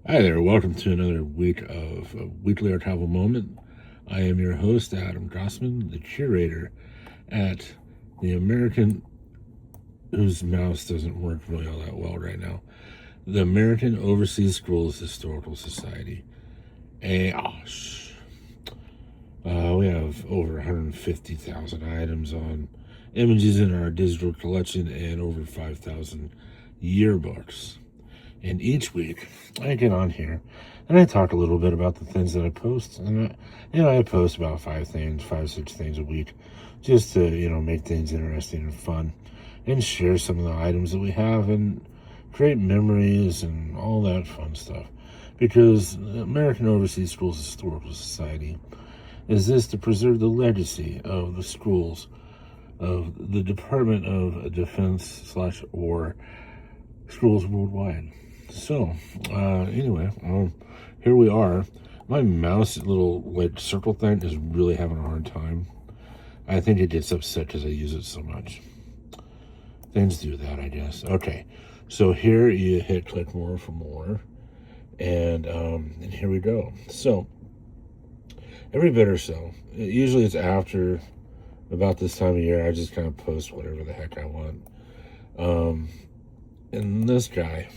Hi there, welcome to another week of a Weekly Archival Moment. I am your host, Adam Gossman, the curator at the American, whose mouse doesn't work really all that well right now, the American Overseas Schools Historical Society. AOSH. We have over 150,000 items on images in our digital collection and over 5,000 yearbooks. And each week, I get on here and I talk a little bit about the things that I post. And, I post about 6 things a week just to, make things interesting and fun and share some of the items that we have and create memories and all that fun stuff. Because the American Overseas Schools Historical Society is this to preserve the legacy of the schools of the Department of Defense slash War schools worldwide. So, here we are. My mouse little circle thing is really having a hard time. I think it gets upset because I use it so much. Things do that, I guess. Okay, so here you hit click more for more, and here we go. So every bit or so, usually it's after about this time of year, I just kind of post whatever the heck I want. And this guy,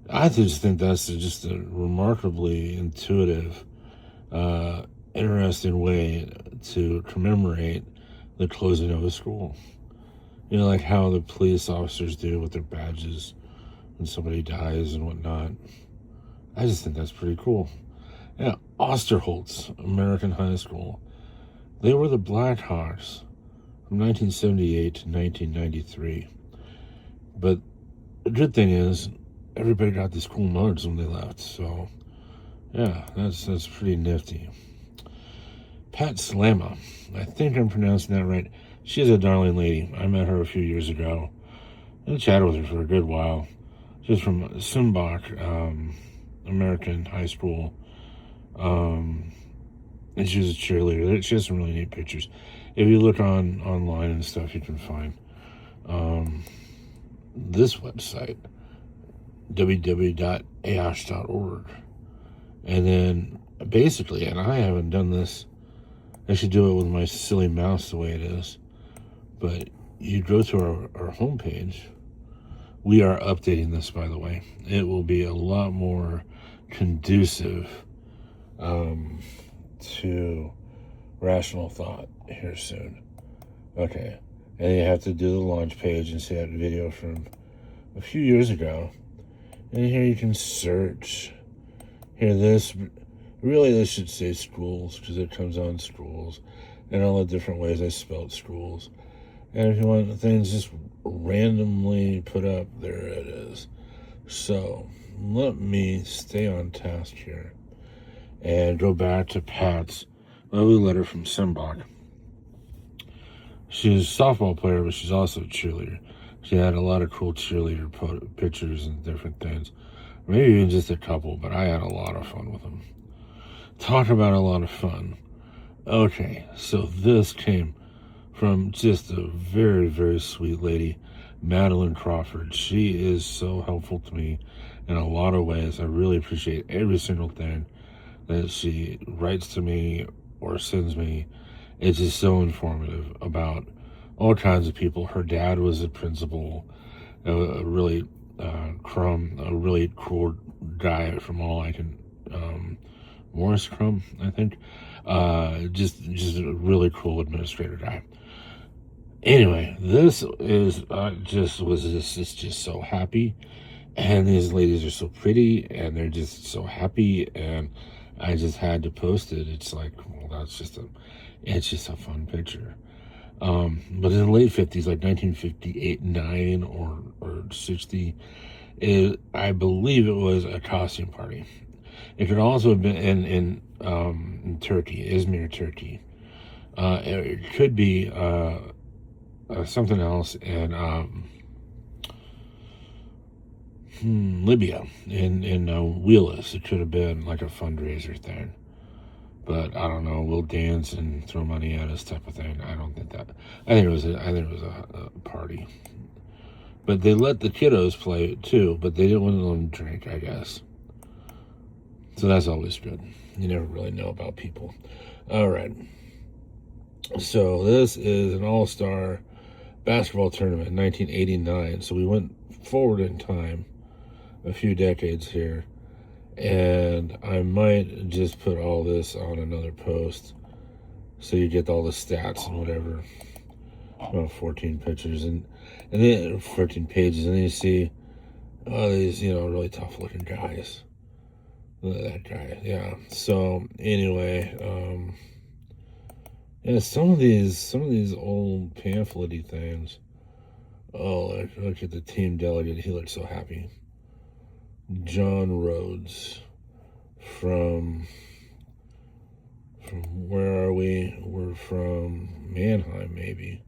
I just think that's just a remarkably intuitive, interesting way to commemorate the closing of a school. Like how the police officers do with their badges when somebody dies and whatnot. I just think that's pretty cool. Yeah, Osterholz American High School. They were the Blackhawks from 1978 to 1993. But the good thing is, everybody got these cool mugs when they left. So, yeah, that's pretty nifty. Pat Slama, I think I'm pronouncing that right. She's a darling lady. I met her a few years ago and chatted with her for a good while. She's from Simbach, American High School. And she was a cheerleader. She has some really neat pictures. If you look online and stuff, you can find this website, www.aosh.org. And then basically, and I haven't done this, I should do it with my silly mouse the way it is, but you go to our homepage. We are updating this, by the way. It will be a lot more conducive to rational thought here soon. Okay. And you have to do the launch page and see that video from a few years ago. And here you can search. Here, this should say schools because it comes on schools and all the different ways I spelled schools. And if you want things just randomly put up, there it is. So let me stay on task here and go back to Pat's lovely letter from Simbach. She's a softball player, but she's also a cheerleader. She had a lot of cool cheerleader pictures and different things. Maybe even just a couple, but I had a lot of fun with them. Talk about a lot of fun. Okay, so this came from just a very, very sweet lady, Madeline Crawford. She is so helpful to me in a lot of ways. I really appreciate every single thing that she writes to me or sends me. It's just so informative about all kinds of people. Her dad was a principal, a really cool guy from all I can, Morris Crum, I think. Just a really cool administrator guy. Anyway, this is just so happy, and these ladies are so pretty, and they're just so happy, and I just had to post it. It's like, well, it's just a fun picture. But in the late 50s, like 1958, 9 or 60, I believe it was a costume party. It could also have been in Turkey, Izmir, Turkey. It could be something else in Libya, in Wheelis. It could have been like a fundraiser thing. But I don't know. We'll dance and throw money at us, type of thing. I don't think that. I think it was a party. But they let the kiddos play it too, but they didn't want them to drink, I guess. So that's always good. You never really know about people. All right. So this is an all-star basketball tournament in 1989. So we went forward in time a few decades here. And I might just put all this on another post so you get all the stats and whatever. About 14 pictures and then 14 pages, and then you see all these, really tough looking guys. Look at that guy. Yeah. So anyway, yeah, some of these old pamphlet-y things. Oh, look at the team delegate. He looks so happy. John Rhodes from where are we? We're from Mannheim, maybe.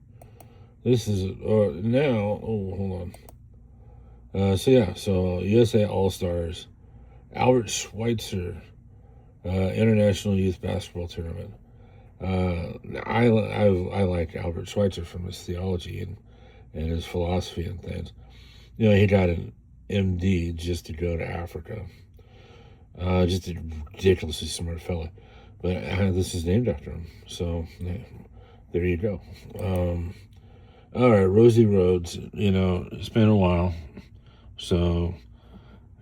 This is now. Oh, hold on. So USA All Stars, Albert Schweitzer, International Youth Basketball Tournament. I like Albert Schweitzer from his theology and his philosophy and things. He got an MD just to go to Africa. Just a ridiculously smart fella. But this is named after him. So yeah, there you go. All right, Rosie Rhodes. It's been a while. So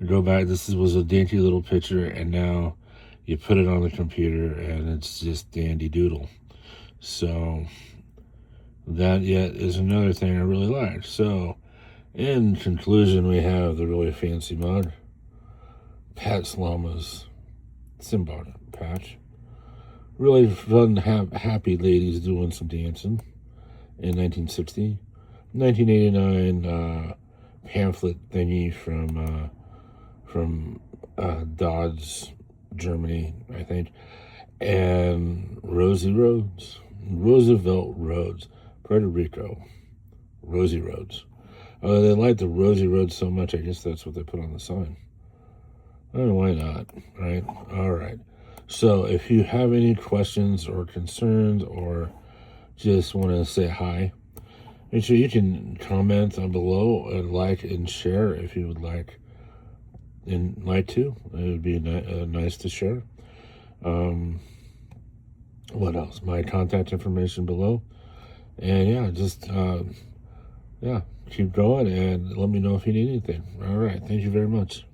go back. This was a dainty little picture, and now you put it on the computer, and it's just dandy doodle. So that yet is another thing I really like. So in conclusion, we have the really fancy mug, Pat's Llama's Simba patch. Really fun, happy ladies doing some dancing in 1960. 1989 pamphlet thingy from Dodge, Germany, I think. And Roosevelt Rhodes, Puerto Rico. Rosie Rhodes. They like the Rosie Rhodes so much, I guess that's what they put on the sign. Oh, why not, right? All right. So if you have any questions or concerns or just want to say hi, make sure you can comment on below and like and share if you would like to. It would be nice to share. What else? My contact information below. And yeah, just keep going and let me know if you need anything. All right. Thank you very much.